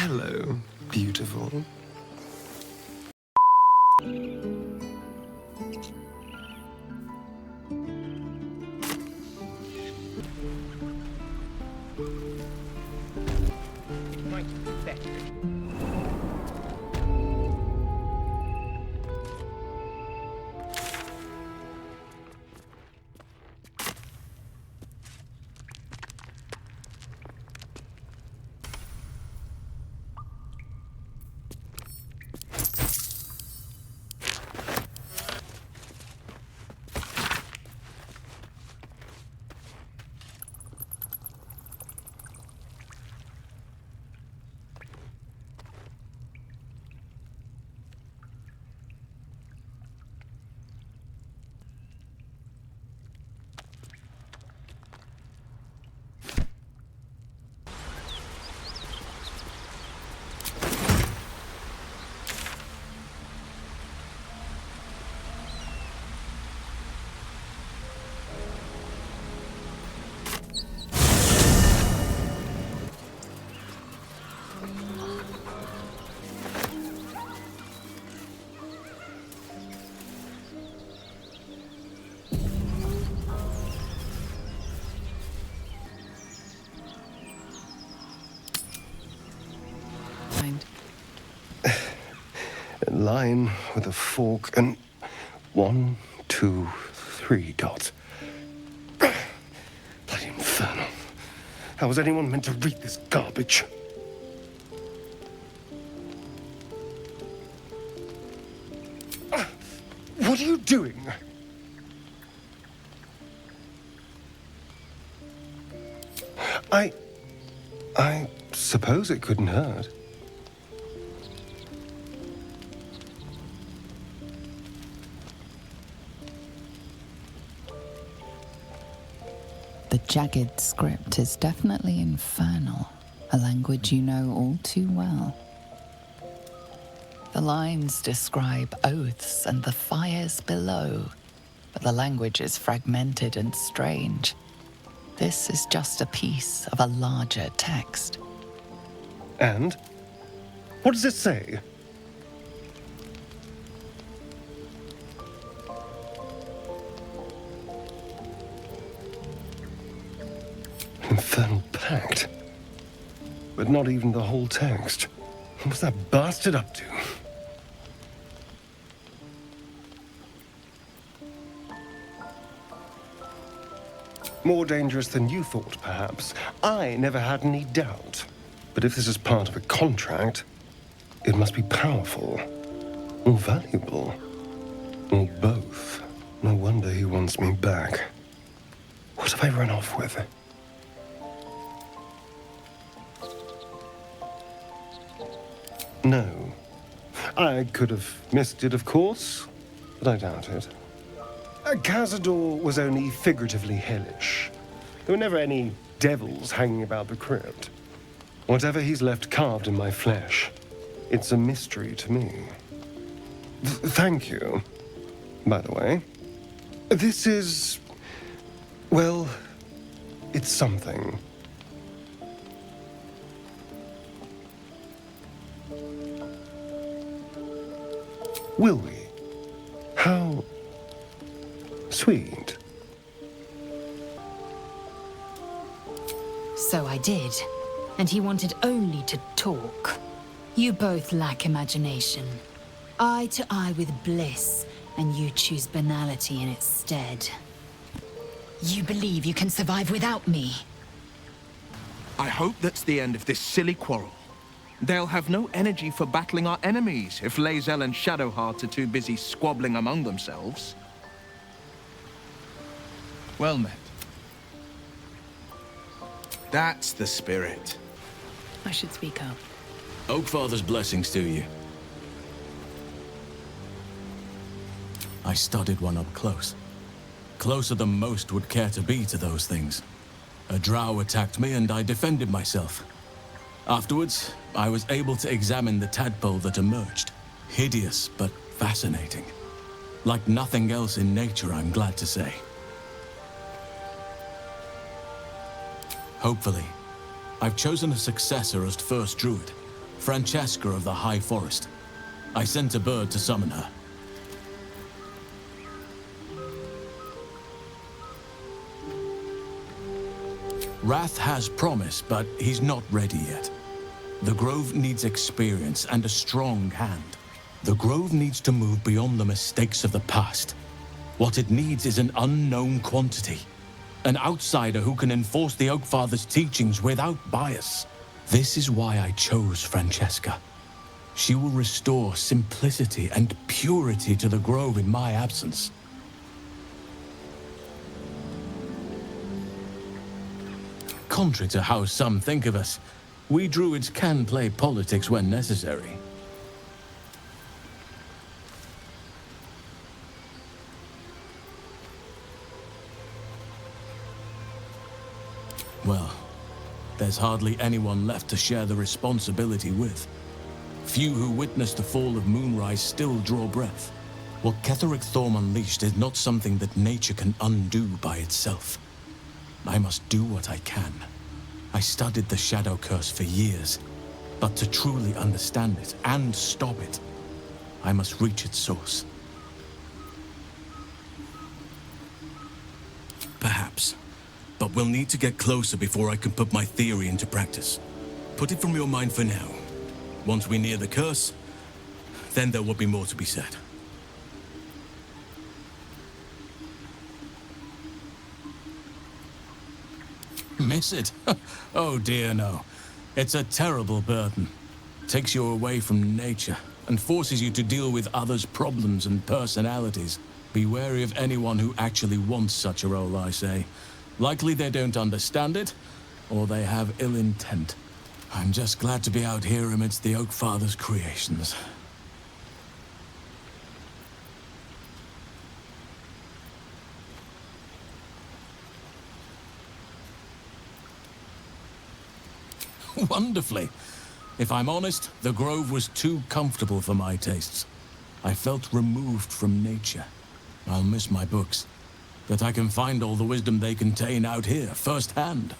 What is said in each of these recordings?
Hello, beautiful. Line with a fork and 1, 2, 3 dots. Bloody infernal. How was anyone meant to read this garbage? What are you doing? I suppose it couldn't hurt. The jagged script is definitely infernal, a language you know all too well. The lines describe oaths and the fires below, but the language is fragmented and strange. This is just a piece of a larger text. And? What does it say? Infernal pact. But not even the whole text. What was that bastard up to? More dangerous than you thought, perhaps. I never had any doubt. But if this is part of a contract, it must be powerful, or valuable, or both. No wonder he wants me back. What have I run off with? No. I could have missed it, of course, but I doubt it. Cazador was only figuratively hellish. There were never any devils hanging about the crypt. Whatever he's left carved in my flesh, it's a mystery to me. Thank you, by the way. This is... well, it's something. Will we? How sweet. So I did. And he wanted only to talk. You both lack imagination. Eye to eye with bliss, and you choose banality in its stead. You believe you can survive without me. I hope that's the end of this silly quarrel. They'll have no energy for battling our enemies if Lae'zel and Shadowheart are too busy squabbling among themselves. Well met. That's the spirit. I should speak up. Oakfather's blessings to you. I studied one up close. Closer than most would care to be to those things. A drow attacked me and I defended myself. Afterwards, I was able to examine the tadpole that emerged. Hideous, but fascinating. Like nothing else in nature, I'm glad to say. Hopefully, I've chosen a successor as first druid. Francesca of the High Forest. I sent a bird to summon her. Wrath has promise, but he's not ready yet. The Grove needs experience and a strong hand. The Grove needs to move beyond the mistakes of the past. What it needs is an unknown quantity. An outsider who can enforce the Oakfather's teachings without bias. This is why I chose Francesca. She will restore simplicity and purity to the Grove in my absence. Contrary to how some think of us, we druids can play politics when necessary. Well, there's hardly anyone left to share the responsibility with. Few who witnessed the fall of Moonrise still draw breath. What Ketheric Thorm unleashed is not something that nature can undo by itself. I must do what I can. I studied the Shadow Curse for years, but to truly understand it and stop it, I must reach its source. Perhaps. But we'll need to get closer before I can put my theory into practice. Put it from your mind for now. Once we near the curse, then there will be more to be said. Miss it? Oh dear, no. It's a terrible burden. Takes you away from nature and forces you to deal with others' problems and personalities. Be wary of anyone who actually wants such a role, I say. Likely they don't understand it, or they have ill intent. I'm just glad to be out here amidst the Oakfather's creations. Wonderfully. If I'm honest, the Grove was too comfortable for my tastes. I felt removed from nature. I'll miss my books, but I can find all the wisdom they contain out here, firsthand.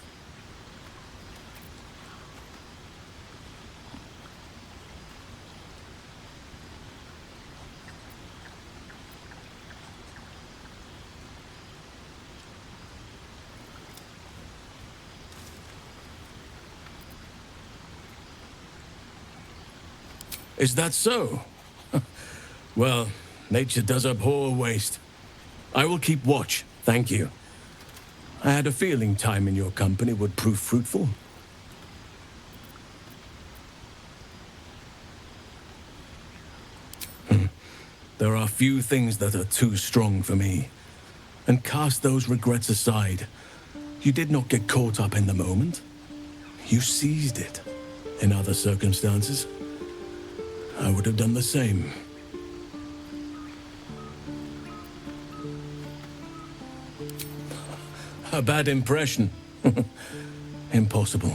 Is that so? Well, nature does abhor waste. I will keep watch, thank you. I had a feeling time in your company would prove fruitful. There are few things that are too strong for me. And cast those regrets aside. You did not get caught up in the moment. You seized it. In other circumstances, I would have done the same. A bad impression. Impossible.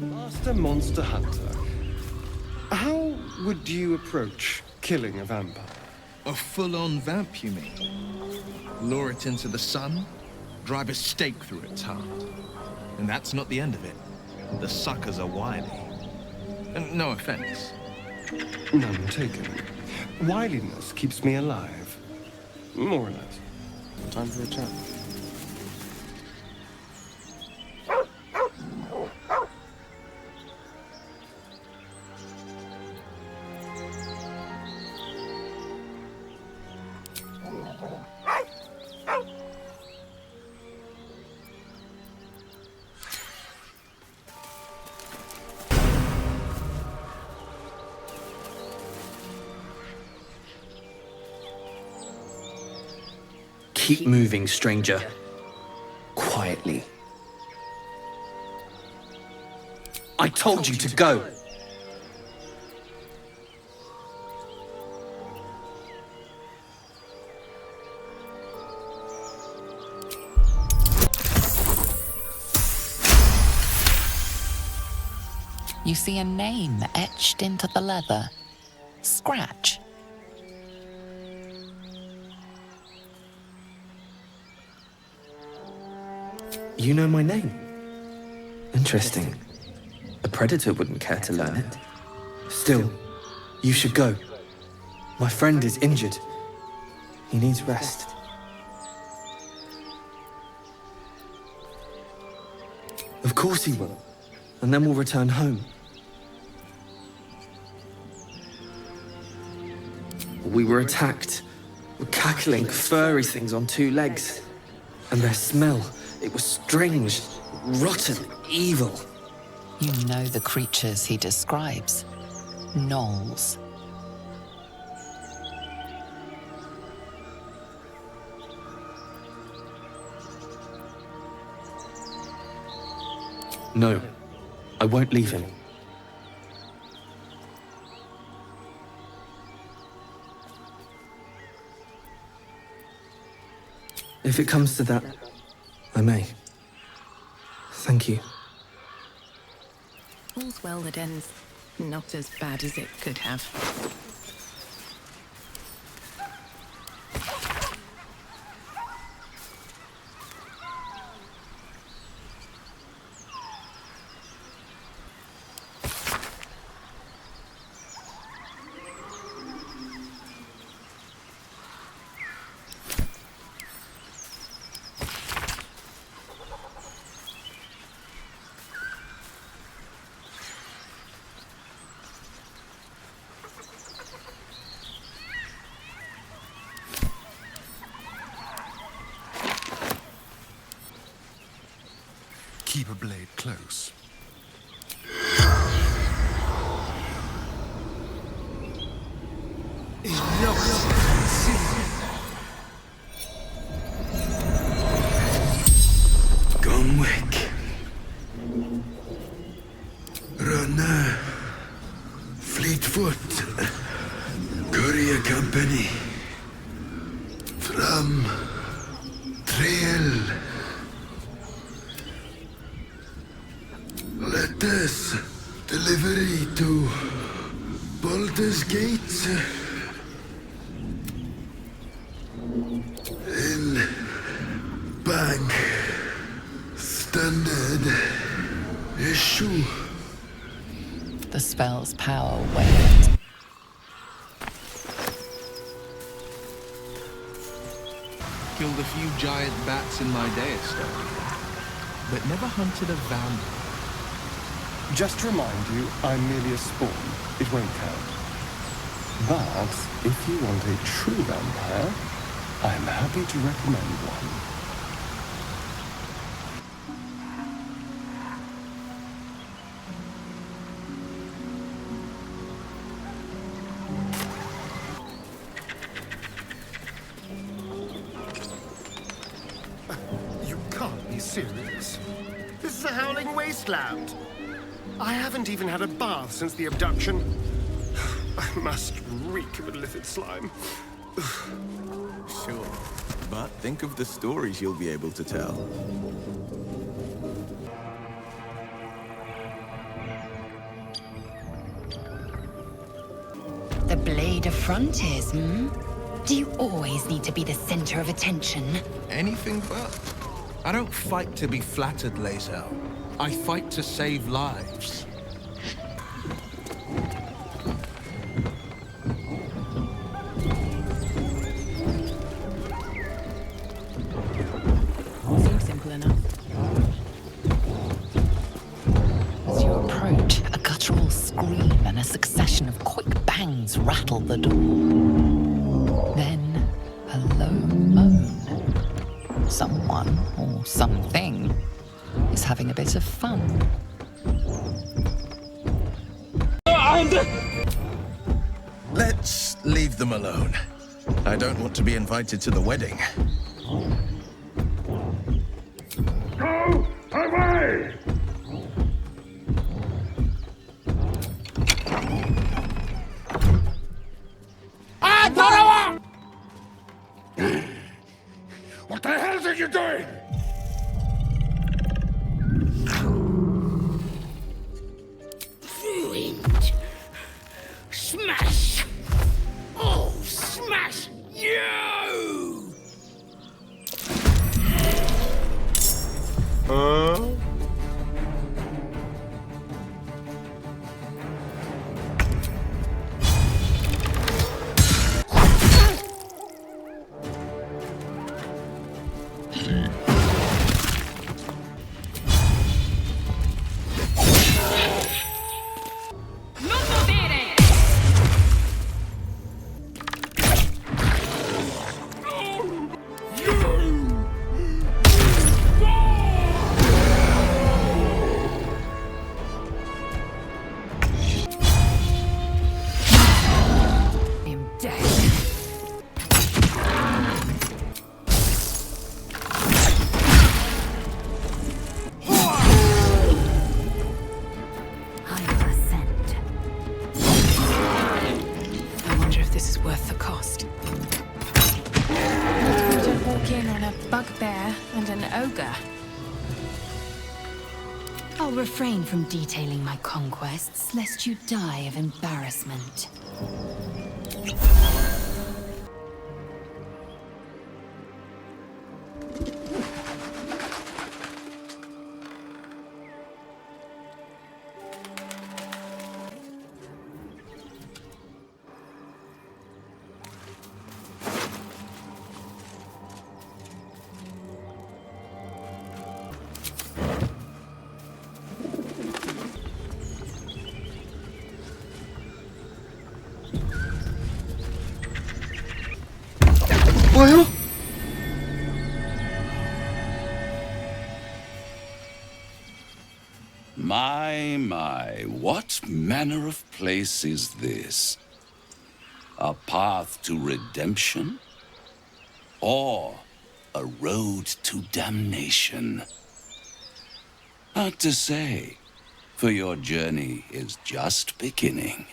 Master Monster Hunter, how would you approach killing a vampire? A full-on vamp, you mean? Lure it into the sun, drive a stake through its heart. And that's not the end of it. The suckers are wily. And no offense. None taken. Wiliness keeps me alive. More or less. Time for a chat. Keep moving, stranger. Quietly. I told you to go! You see a name etched into the leather. Scratch. You know my name? Interesting. A predator wouldn't care to learn it. Still, you should go. My friend is injured. He needs rest. Of course he will. And then we'll return home. We were attacked. Cackling, furry things on two legs. And their smell, it was strange, rotten, evil. You know the creatures he describes. Gnolls. No, I won't leave him. If it comes to that, I may. Thank you. All's well that ends not as bad as it could have. Keep a blade close. Gunwick. Runner. Fleetfoot. Courier Company. From Trail. Letters. Delivery to Balder's in bank. Standard issue. The spell's power waned. Killed a few giant bats in my day at Stone, but never hunted a vampire. Just to remind you, I'm merely a spawn. It won't count. But if you want a true vampire, I'm happy to recommend one. You can't be serious. This is a howling wasteland. I haven't even had a bath since the abduction. I must reek of illicit slime. Sure, but think of the stories you'll be able to tell. The blade of frontiers, hmm? Do you always need to be the center of attention? Anything but. I don't fight to be flattered, Lazel. I fight to save lives. Seems simple enough. As you approach, a guttural scream and a succession of quick bangs rattle the door. Then, a low moan. Someone, or something, is having a bit of fun. Let's leave them alone. I don't want to be invited to the wedding. Go away! What the hell are you doing? Ruined. Smash! Oh, smash you! I'll refrain from detailing my conquests, lest you die of embarrassment. 뭐요? My, what manner of place is this? A path to redemption? Or a road to damnation? Hard to say, for your journey is just beginning.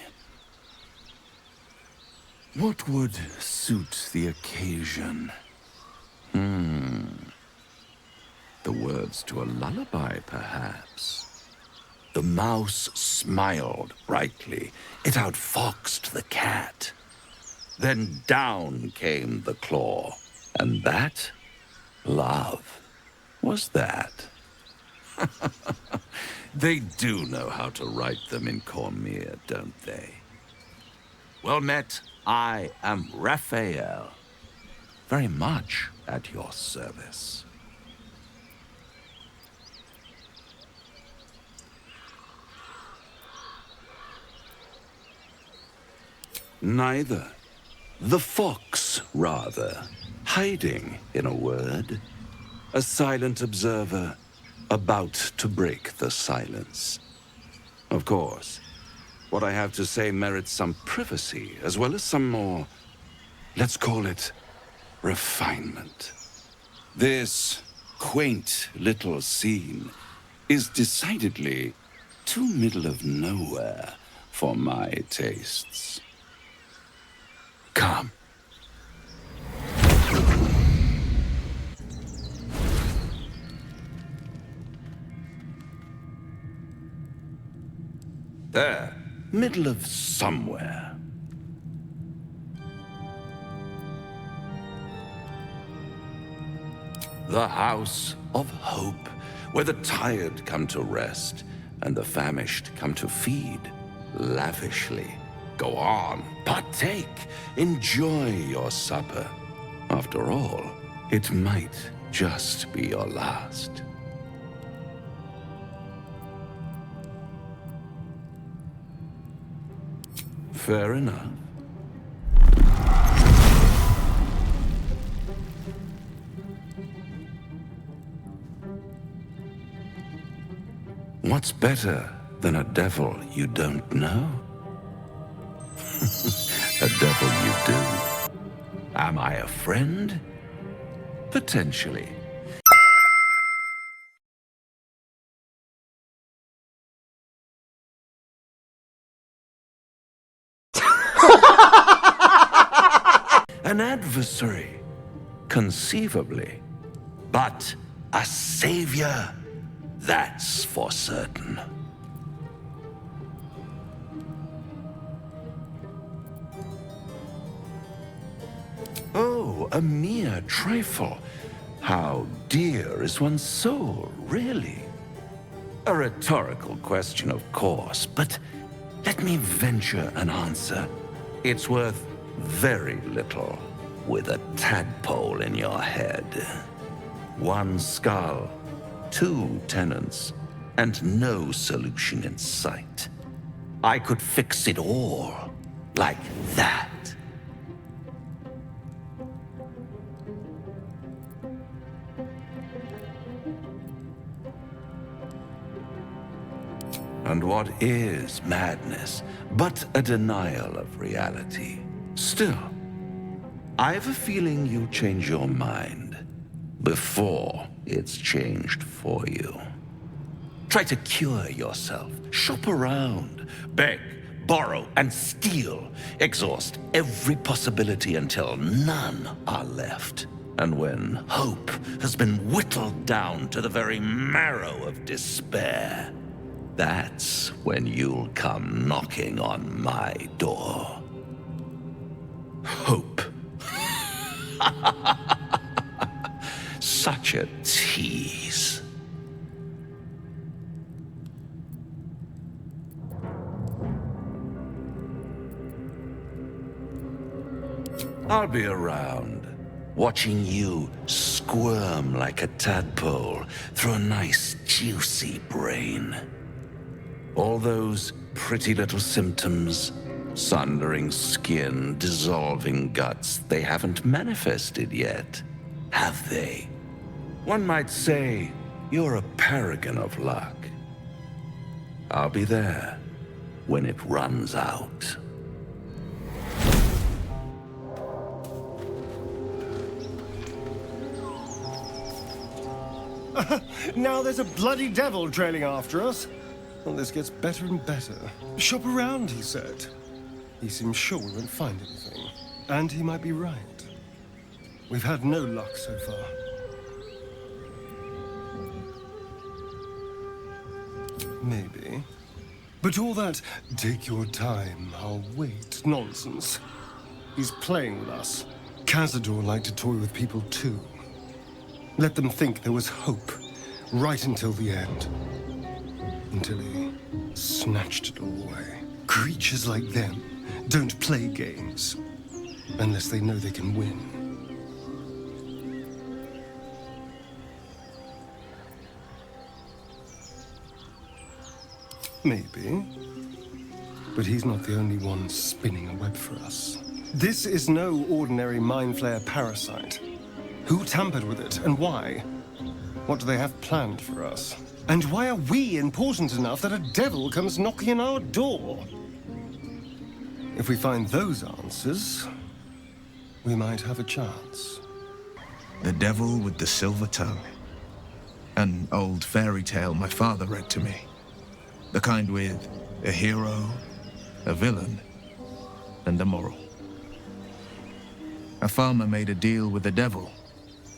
What would suit the occasion? The words to a lullaby, perhaps. The mouse smiled brightly. It outfoxed the cat. Then down came the claw. And that, love, was that. They do know how to write them in Cormier, don't they? Well met. I am Raphael, very much at your service. Neither. The fox, rather, hiding, in a word. A silent observer, about to break the silence. Of course, what I have to say merits some privacy, as well as some more, let's call it, refinement. This quaint little scene is decidedly too middle of nowhere for my tastes. Come. There. Middle of somewhere. The house of hope, where the tired come to rest and the famished come to feed lavishly. Go on, partake, enjoy your supper. After all, it might just be your last. Fair enough. What's better than a devil you don't know? A devil you do. Am I a friend? Potentially. An adversary, conceivably. But a savior, that's for certain. Oh, a mere trifle. How dear is one's soul, really? A rhetorical question, of course, but let me venture an answer. It's worth very little with a tadpole in your head. One skull, two tenants, and no solution in sight. I could fix it all, like that. And what is madness but a denial of reality? Still, I have a feeling you'll change your mind before it's changed for you. Try to cure yourself, shop around, beg, borrow, and steal. Exhaust every possibility until none are left. And when hope has been whittled down to the very marrow of despair, that's when you'll come knocking on my door. Hope. Such a tease. I'll be around, watching you squirm like a tadpole through a nice, juicy brain. All those pretty little symptoms, sundering skin, dissolving guts, they haven't manifested yet, have they? One might say you're a paragon of luck. I'll be there when it runs out. Now there's a bloody devil trailing after us. Well, this gets better and better. Shop around, he said. He seems sure we won't find anything. And he might be right. We've had no luck so far. Maybe. But all that, take your time, I'll wait, nonsense. He's playing with us. Cazador liked to toy with people too. Let them think there was hope, right until the end. Until he snatched it all away. Creatures like them don't play games, unless they know they can win. Maybe. But he's not the only one spinning a web for us. This is no ordinary Mind Flayer parasite. Who tampered with it, and why? What do they have planned for us? And why are we important enough that a devil comes knocking on our door? If we find those answers, we might have a chance. The Devil with the Silver Tongue. An old fairy tale my father read to me. The kind with a hero, a villain, and a moral. A farmer made a deal with the devil,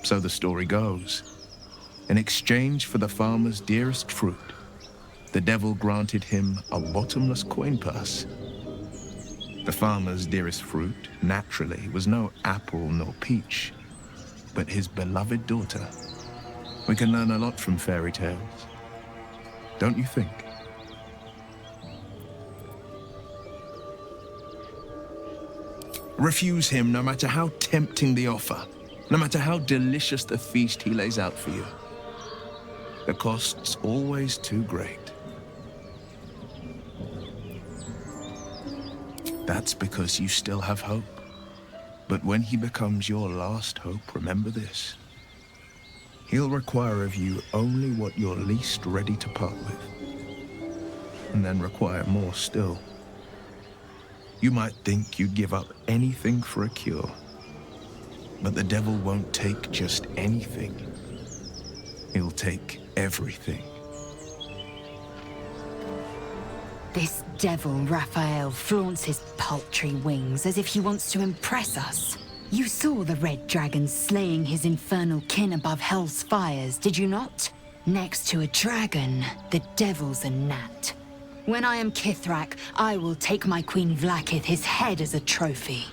so the story goes. In exchange for the farmer's dearest fruit, the devil granted him a bottomless coin purse. The farmer's dearest fruit, naturally, was no apple nor peach, but his beloved daughter. We can learn a lot from fairy tales, don't you think? Refuse him no matter how tempting the offer, no matter how delicious the feast he lays out for you. The cost's always too great. That's because you still have hope. But when he becomes your last hope, remember this. He'll require of you only what you're least ready to part with, and then require more still. You might think you'd give up anything for a cure, but the devil won't take just anything. He'll take everything. This devil, Raphael, flaunts his paltry wings as if he wants to impress us. You saw the red dragon slaying his infernal kin above hell's fires, did you not? Next to a dragon, the devil's a gnat. When I am Kithrak, I will take my Queen Vlaakith his head as a trophy.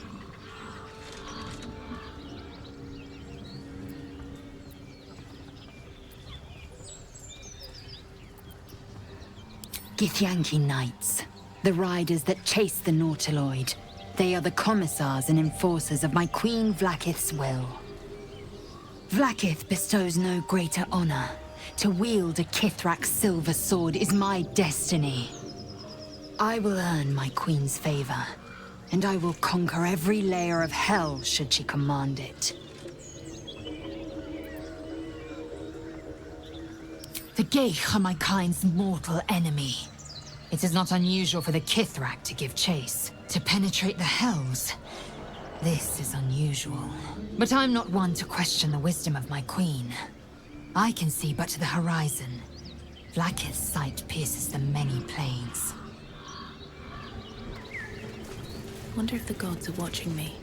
Githyanki Knights, the riders that chase the Nautiloid. They are the commissars and enforcers of my Queen Vlaakith's will. Vlaakith bestows no greater honor. To wield a Kithrak's silver sword is my destiny. I will earn my queen's favor, and I will conquer every layer of hell should she command it. The Geich are my kind's mortal enemy. It is not unusual for the Kithrak to give chase, to penetrate the hells. This is unusual. But I'm not one to question the wisdom of my queen. I can see but to the horizon. Vlaakith's sight pierces the many planes. Wonder if the gods are watching me.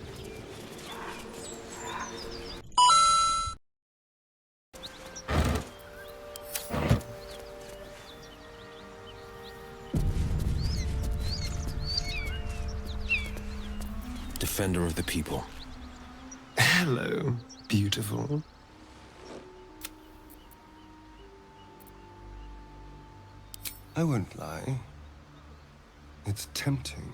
Defender of the people. Hello, beautiful. I won't lie. It's tempting.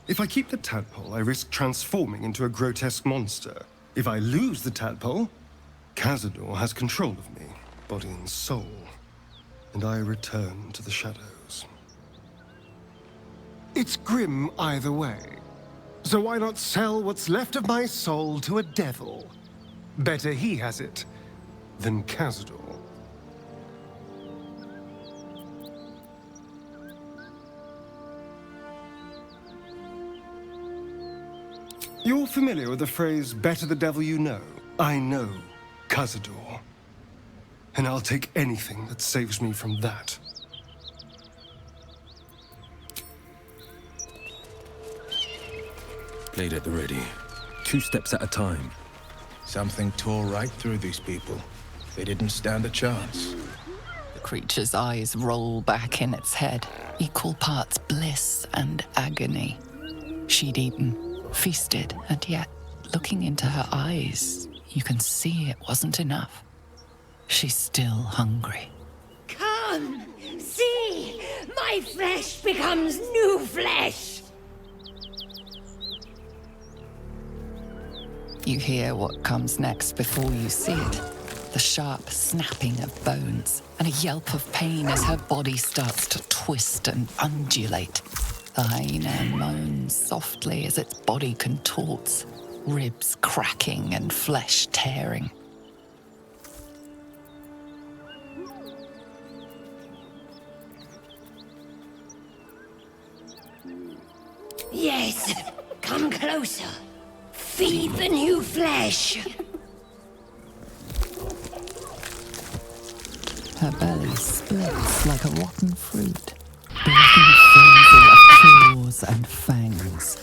If I keep the tadpole, I risk transforming into a grotesque monster. If I lose the tadpole, Cazador has control of me, body and soul, and I return to the shadows. It's grim either way. So why not sell what's left of my soul to a devil? Better he has it than Cazador. You're familiar with the phrase, better the devil you know? I know Cazador. And I'll take anything that saves me from that. Blade at the ready. 2 steps at a time. Something tore right through these people. They didn't stand a chance. The creature's eyes roll back in its head, equal parts bliss and agony. She'd eaten, feasted, and yet, looking into her eyes, you can see it wasn't enough. She's still hungry. Come, see! My flesh becomes new flesh! You hear what comes next before you see it. The sharp snapping of bones, and a yelp of pain as her body starts to twist and undulate. The hyena moans softly as its body contorts, ribs cracking and flesh tearing. Yes, come closer. Feed the new flesh. Her belly splits like a rotten fruit, birthing a frenzy of claws and fangs.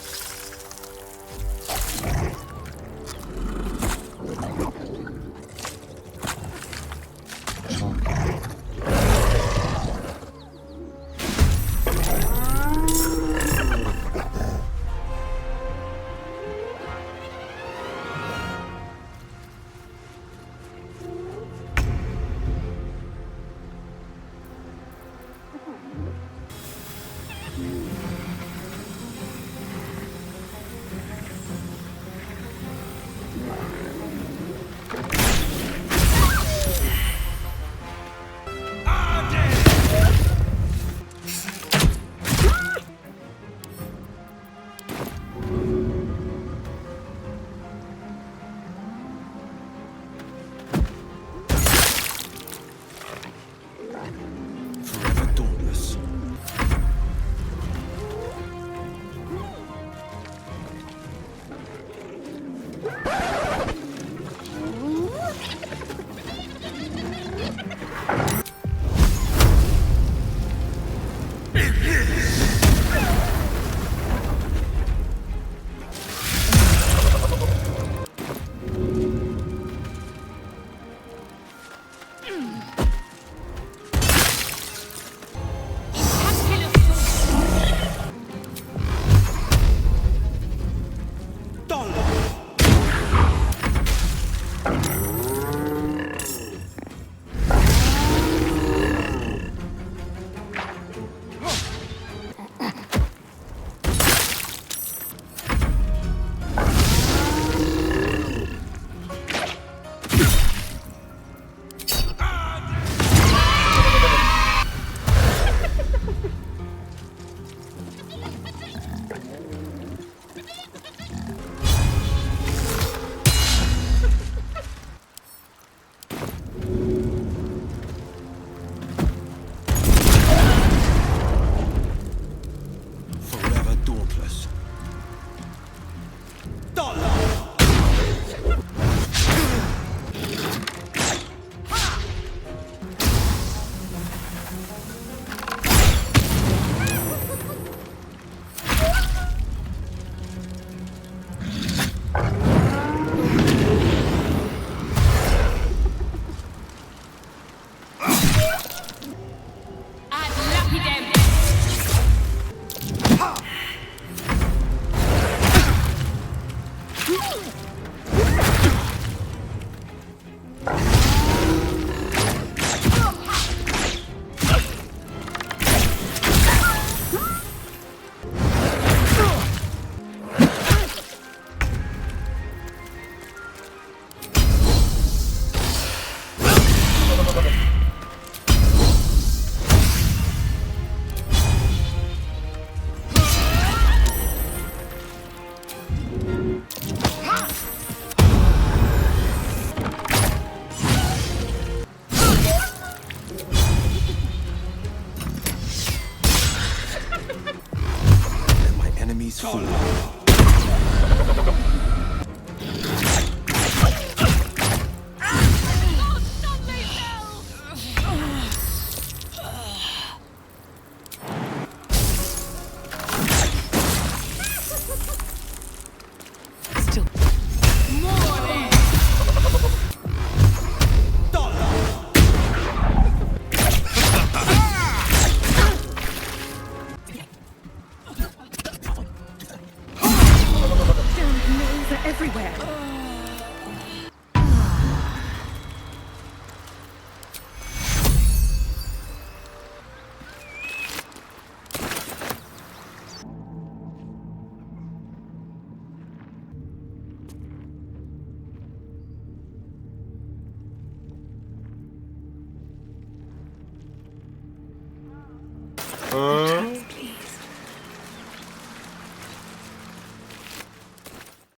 fool.